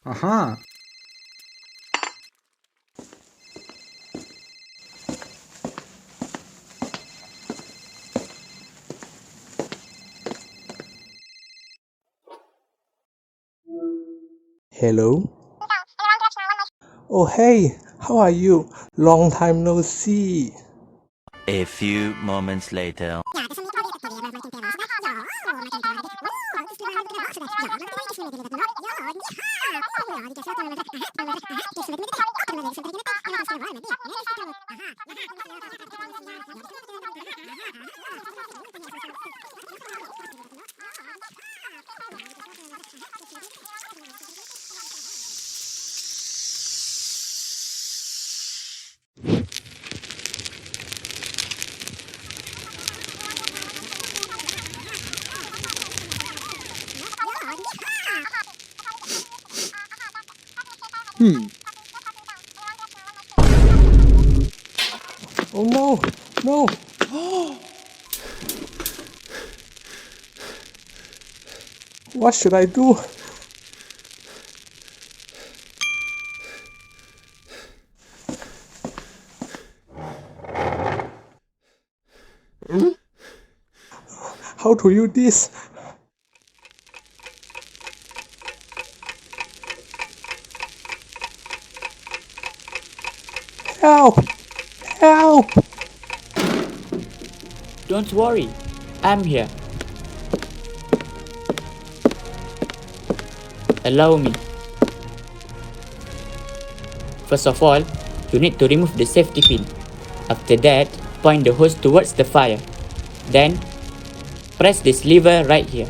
Aha. Hello? Oh, hey, how are you? Long time no see. A few moments later. Oh no, no. What should I do? How to use this? Help! Help! Don't worry, I'm here. Allow me. First of all, you need to remove the safety pin. After that, point the hose towards the fire. Then, press this lever right here.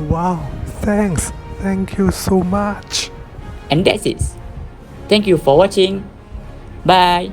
Wow, thanks. Thank you so much. And that's it. Thank you for watching. Bye.